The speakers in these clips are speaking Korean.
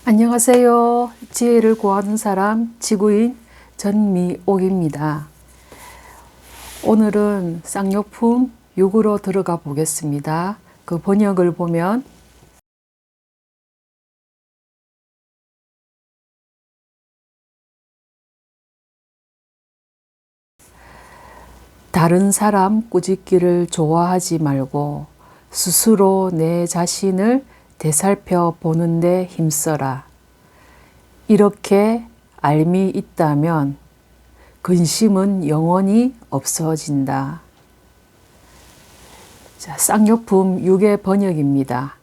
안녕하세요. 지혜를 구하는 사람 지구인 전미옥입니다. 오늘은 쌍욕품 6으로 들어가 보겠습니다. 그 번역을 보면 다른 사람 꾸짖기를 좋아하지 말고 스스로 내 자신을 되살펴 보는데 힘써라. 이렇게 알미 있다면 근심은 영원히 없어진다. 자, 쌍욕품 6의 번역입니다.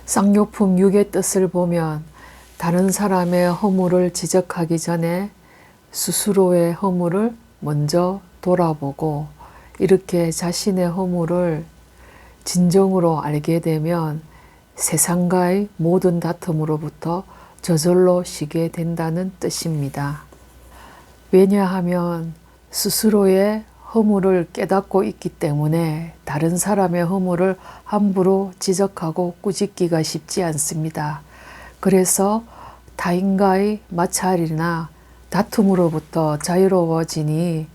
쌍욕품 6의 뜻을 보면 다른 사람의 허물을 지적하기 전에 스스로의 허물을 먼저 돌아보고 이렇게 자신의 허물을 진정으로 알게 되면 세상과의 모든 다툼으로부터 저절로 쉬게 된다는 뜻입니다. 왜냐하면 스스로의 허물을 깨닫고 있기 때문에 다른 사람의 허물을 함부로 지적하고 꾸짖기가 쉽지 않습니다. 그래서 타인과의 마찰이나 다툼으로부터 자유로워지니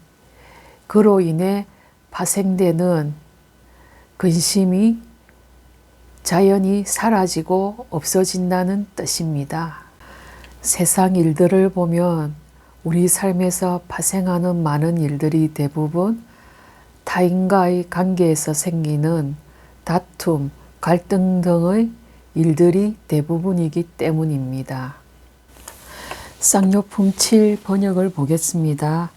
그로 인해 파생되는 근심이 자연히 사라지고 없어진다는 뜻입니다. 세상 일들을 보면 우리 삶에서 파생하는 많은 일들이 대부분 타인과의 관계에서 생기는 다툼, 갈등 등의 일들이 대부분이기 때문입니다. 쌍욕품 7 번역을 보겠습니다.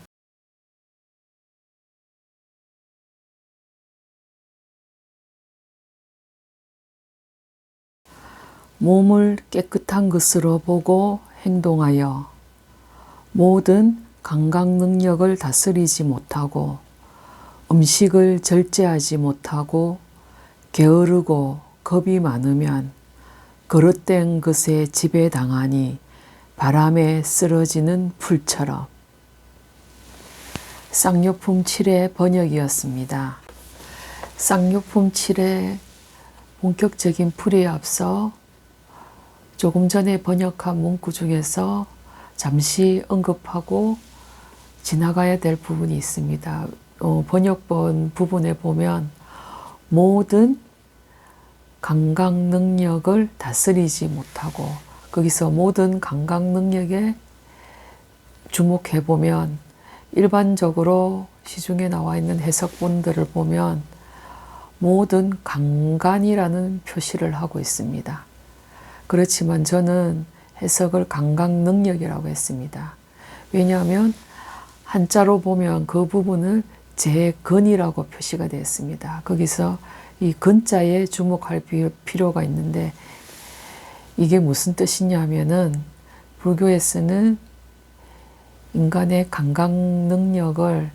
몸을 깨끗한 것으로 보고 행동하여 모든 감각 능력을 다스리지 못하고 음식을 절제하지 못하고 게으르고 겁이 많으면 그릇된 것에 지배당하니 바람에 쓰러지는 풀처럼. 쌍욕품 7의 번역이었습니다. 쌍욕품 7의 본격적인 풀이에 앞서 조금 전에 번역한 문구 중에서 잠시 언급하고 지나가야 될 부분이 있습니다. 번역본 부분에 보면 모든 감각 능력을 다스리지 못하고 거기서 모든 감각 능력에 주목해 보면 일반적으로 시중에 나와 있는 해석본들을 보면 모든 감관이라는 표시를 하고 있습니다. 그렇지만 저는 해석을 감각 능력이라고 했습니다. 왜냐하면 한자로 보면 그 부분을 재근이라고 표시가 되어 있습니다. 거기서 이 근자에 주목할 필요가 있는데 이게 무슨 뜻이냐면은 불교에서는 인간의 감각 능력을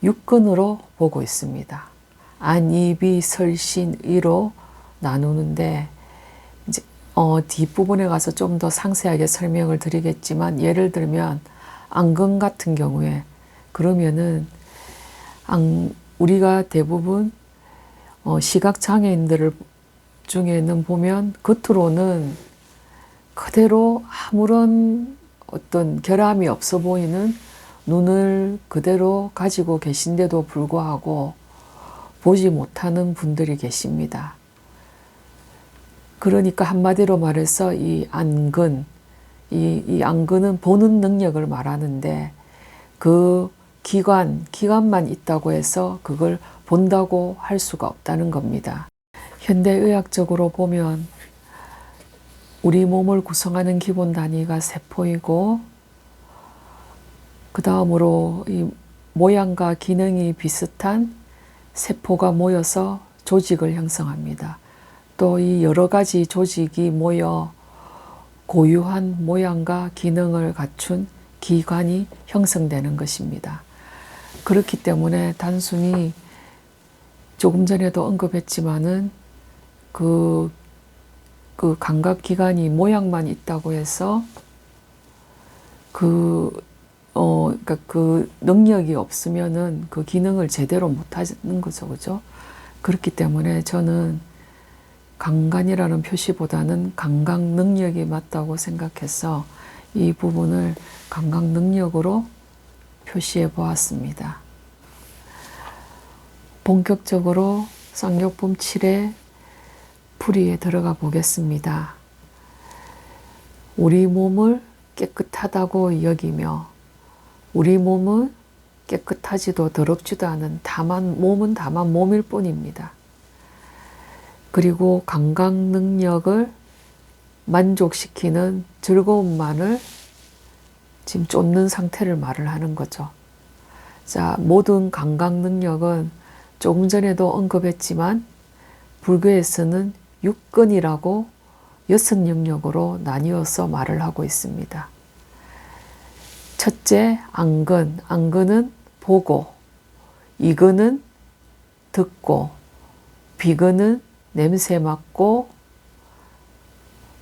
육근으로 보고 있습니다. 안, 이, 비, 설, 신, 의로 나누는데 이제 뒷부분에 가서 좀 더 상세하게 설명을 드리겠지만 예를 들면 안근 같은 경우에 그러면은 우리가 대부분 시각장애인들 중에는 보면 겉으로는 그대로 아무런 어떤 결함이 없어 보이는 눈을 그대로 가지고 계신데도 불구하고 보지 못하는 분들이 계십니다. 그러니까 한마디로 말해서 이 안근, 이 안근은 보는 능력을 말하는데 그 기관만 있다고 해서 그걸 본다고 할 수가 없다는 겁니다. 현대의학적으로 보면 우리 몸을 구성하는 기본 단위가 세포이고 그 다음으로 이 모양과 기능이 비슷한 세포가 모여서 조직을 형성합니다. 또 이 여러 가지 조직이 모여 고유한 모양과 기능을 갖춘 기관이 형성되는 것입니다. 그렇기 때문에 단순히 조금 전에도 언급했지만은 그 감각기관이 모양만 있다고 해서 그러니까 그 능력이 없으면은 그 기능을 제대로 못 하는 거죠. 그죠? 그렇기 때문에 저는 강간이라는 표시보다는 감각 능력이 맞다고 생각해서 이 부분을 감각 능력으로 표시해 보았습니다. 본격적으로 쌍욕품 7의 풀이에 들어가 보겠습니다. 우리 몸을 깨끗하다고 여기며 우리 몸은 깨끗하지도 더럽지도 않은 몸은 다만 몸일 뿐입니다. 그리고 감각 능력을 만족시키는 즐거움만을 지금 쫓는 상태를 말을 하는 거죠. 자, 모든 감각 능력은 조금 전에도 언급했지만 불교에서는 육근이라고 6영역으로 나뉘어서 말을 하고 있습니다. 첫째, 안근. 안근은 보고, 이근은 듣고, 비근은 냄새 맡고,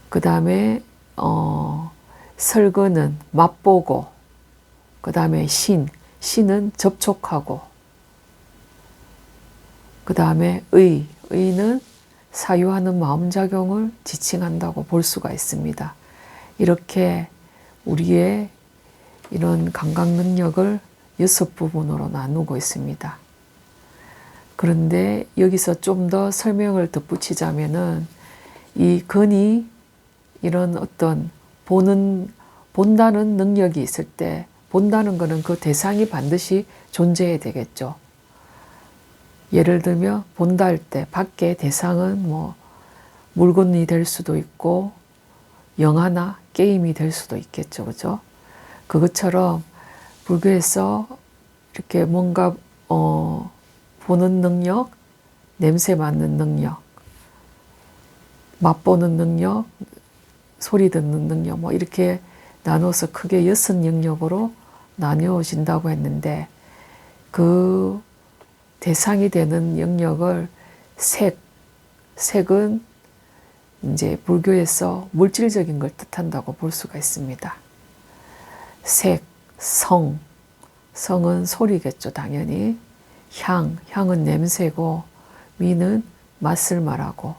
그 다음에 설근은 맛보고, 그 다음에 신은 접촉하고, 그 다음에 의는 사유하는 마음작용을 지칭한다고 볼 수가 있습니다. 이렇게 우리의 이런 감각 능력을 6부분으로 나누고 있습니다. 그런데 여기서 좀 더 설명을 덧붙이자면은 이 근이 이런 어떤 본다는 능력이 있을 때 본다는 것은 그 대상이 반드시 존재해야 되겠죠. 예를 들면 본다 할 때 밖에 대상은 뭐 물건이 될 수도 있고 영화나 게임이 될 수도 있겠죠. 그죠? 그것처럼 불교에서 이렇게 뭔가 보는 능력, 냄새 맡는 능력, 맛보는 능력, 소리 듣는 능력 뭐 이렇게 나눠서 크게 6영역으로 나뉘어진다고 했는데 그 대상이 되는 영역을 색은 이제 불교에서 물질적인 걸 뜻한다고 볼 수가 있습니다. 색, 성은 소리겠죠, 당연히. 향은 냄새고, 미는 맛을 말하고,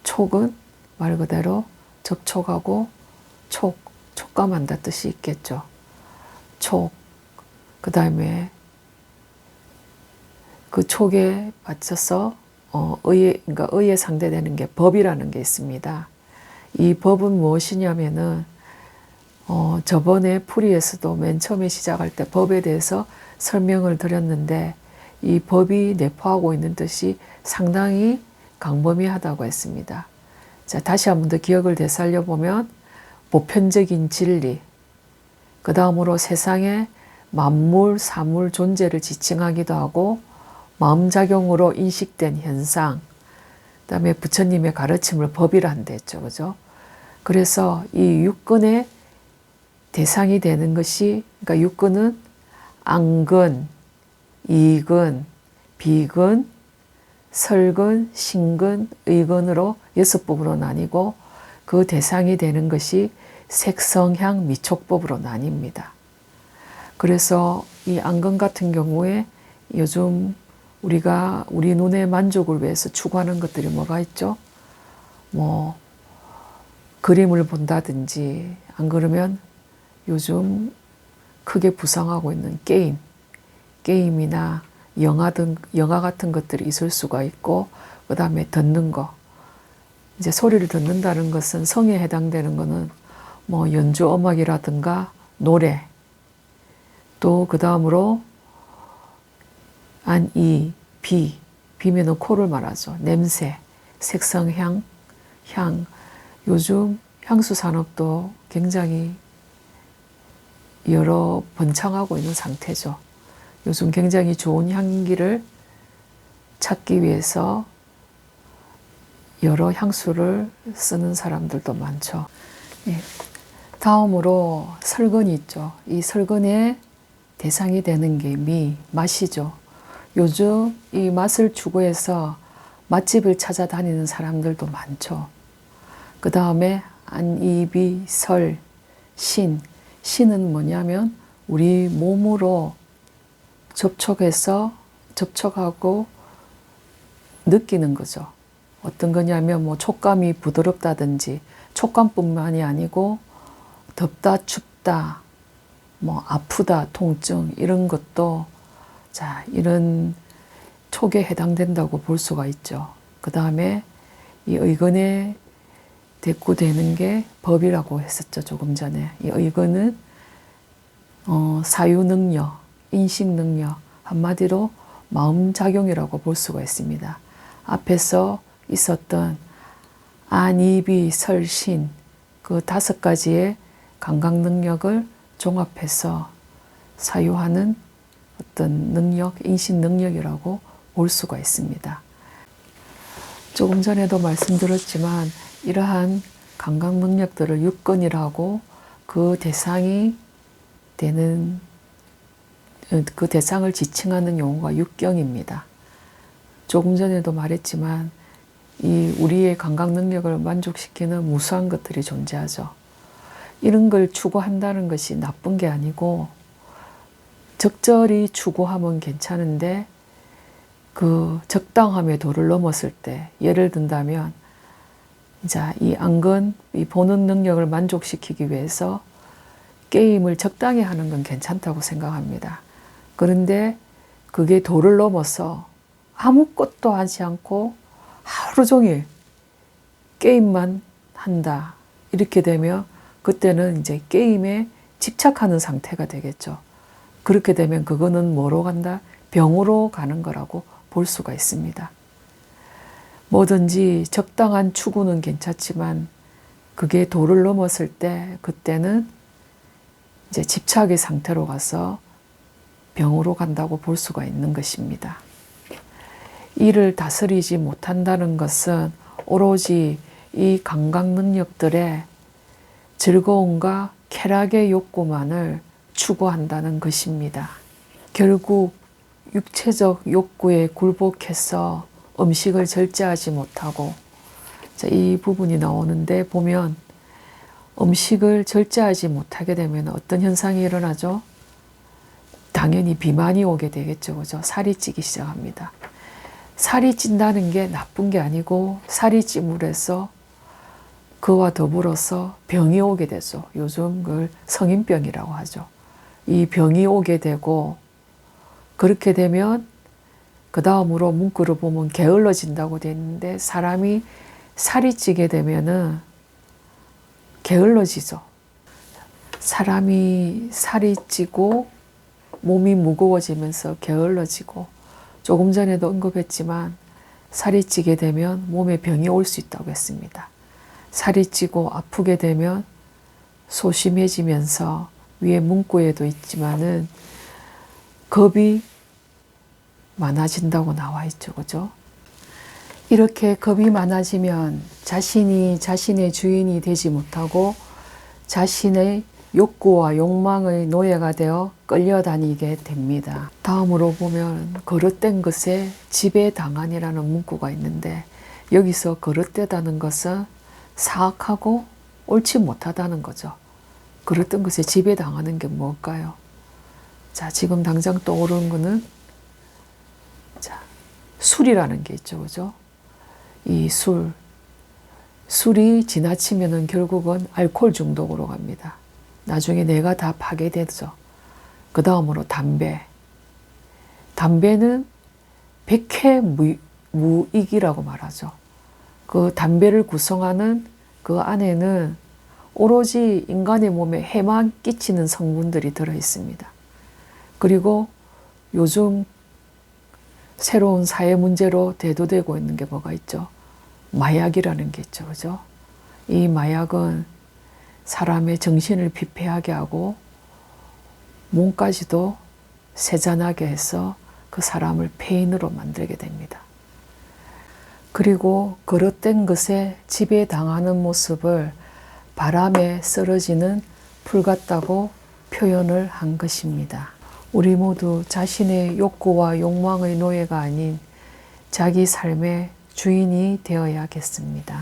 촉은 말 그대로 접촉하고, 촉감한다 뜻이 있겠죠. 그 다음에 그 촉에 맞춰서 그러니까 의에 상대되는 게 법이라는 게 있습니다. 이 법은 무엇이냐면은 저번에 풀이에서도 맨 처음에 시작할 때 법에 대해서 설명을 드렸는데 이 법이 내포하고 있는 뜻이 상당히 광범위하다고 했습니다. 자, 다시 한 번 더 기억을 되살려 보면 보편적인 진리, 그 다음으로 세상의 만물, 사물 존재를 지칭하기도 하고 마음작용으로 인식된 현상, 그 다음에 부처님의 가르침을 법이라 한다 했죠. 그죠? 그래서 이 육근의 대상이 되는 것이, 그러니까 육근은 안근, 이근, 비근, 설근, 신근, 의근으로 6부분으로 나뉘고 그 대상이 되는 것이 색성향 미촉법으로 나뉩니다. 그래서 이 안근 같은 경우에 요즘 우리가 우리 눈의 만족을 위해서 추구하는 것들이 뭐가 있죠? 뭐 그림을 본다든지 안 그러면 요즘 크게 부상하고 있는 게임이나 영화 같은 것들이 있을 수가 있고, 그 다음에 듣는 거. 이제 소리를 듣는다는 것은 성에 해당되는 거는 뭐 연주 음악이라든가 노래, 또 그 다음으로 비면은 코를 말하죠. 냄새, 색성, 향. 요즘 향수 산업도 굉장히 여러 번창하고 있는 상태죠. 요즘 굉장히 좋은 향기를 찾기 위해서 여러 향수를 쓰는 사람들도 많죠. 네. 다음으로 설근이 있죠. 이 설근의 대상이 되는 게 맛이죠. 요즘 이 맛을 추구해서 맛집을 찾아다니는 사람들도 많죠. 그 다음에 신은 뭐냐면 우리 몸으로 접촉하고 느끼는 거죠. 어떤 거냐면 뭐 촉감이 부드럽다든지 촉감뿐만이 아니고 덥다, 춥다, 뭐 아프다, 통증 이런 것도 자, 이런 촉에 해당된다고 볼 수가 있죠. 그 다음에 이 의건에 대꾸되는 게 법이라고 했었죠. 조금 전에. 이 의건은 사유능력, 인식능력, 한마디로 마음작용이라고 볼 수가 있습니다. 앞에서 있었던 안이비, 설신 그 5가지의 감각능력을 종합해서 사유하는 어떤 능력, 인식능력이라고 볼 수가 있습니다. 조금 전에도 말씀드렸지만 이러한 감각능력들을 육건이라고 그 대상이 되는 그 대상을 지칭하는 용어가 육경입니다. 조금 전에도 말했지만 이 우리의 감각 능력을 만족시키는 무수한 것들이 존재하죠. 이런 걸 추구한다는 것이 나쁜 게 아니고 적절히 추구하면 괜찮은데 그 적당함의 도를 넘었을 때 예를 든다면 자, 이 안건, 이 보는 능력을 만족시키기 위해서 게임을 적당히 하는 건 괜찮다고 생각합니다. 그런데 그게 도를 넘어서 아무것도 하지 않고 하루 종일 게임만 한다. 이렇게 되면 그때는 이제 게임에 집착하는 상태가 되겠죠. 그렇게 되면 그거는 뭐로 간다? 병으로 가는 거라고 볼 수가 있습니다. 뭐든지 적당한 추구는 괜찮지만 그게 도를 넘었을 때 그때는 이제 집착의 상태로 가서 병으로 간다고 볼 수가 있는 것입니다. 이를 다스리지 못한다는 것은 오로지 이 감각 능력들의 즐거움과 쾌락의 욕구만을 추구한다는 것입니다. 결국 육체적 욕구에 굴복해서 음식을 절제하지 못하고 이 부분이 나오는데 보면 음식을 절제하지 못하게 되면 어떤 현상이 일어나죠? 당연히 비만이 오게 되겠죠. 그죠? 살이 찌기 시작합니다. 살이 찐다는 게 나쁜 게 아니고 살이 찜으로 해서 그와 더불어서 병이 오게 되죠. 요즘 그걸 성인병이라고 하죠. 이 병이 오게 되고 그렇게 되면 그 다음으로 문구를 보면 게을러진다고 되어 있는데 사람이 살이 찌게 되면은 게을러지죠. 사람이 살이 찌고 몸이 무거워지면서 게을러지고 조금 전에도 언급했지만 살이 찌게 되면 몸에 병이 올 수 있다고 했습니다. 살이 찌고 아프게 되면 소심해지면서 위에 문구에도 있지만은 겁이 많아진다고 나와 있죠. 그죠? 이렇게 겁이 많아지면 자신이 자신의 주인이 되지 못하고 자신의 욕구와 욕망의 노예가 되어 끌려다니게 됩니다. 다음으로 보면 거릇된 것에 지배당한이라는 문구가 있는데 여기서 거릇되다는 것은 사악하고 옳지 못하다는 거죠. 거릇된 것에 지배당하는 게 뭘까요? 자, 지금 당장 떠오르는 거는 자, 술이라는 게 있죠. 그죠? 이 술이 지나치면은 결국은 알코올 중독으로 갑니다. 나중에 내가 다 파괴되죠. 그 다음으로 담배는 백해무익이라고 말하죠. 그 담배를 구성하는 그 안에는 오로지 인간의 몸에 해만 끼치는 성분들이 들어 있습니다. 그리고 요즘 새로운 사회 문제로 대두되고 있는 게 뭐가 있죠? 마약이라는 게 있죠. 그죠? 이 마약은 사람의 정신을 피폐하게 하고 몸까지도 세잔하게 해서 그 사람을 폐인으로 만들게 됩니다. 그리고 거릇된 것에 지배당하는 모습을 바람에 쓰러지는 풀 같다고 표현을 한 것입니다. 우리 모두 자신의 욕구와 욕망의 노예가 아닌 자기 삶의 주인이 되어야겠습니다.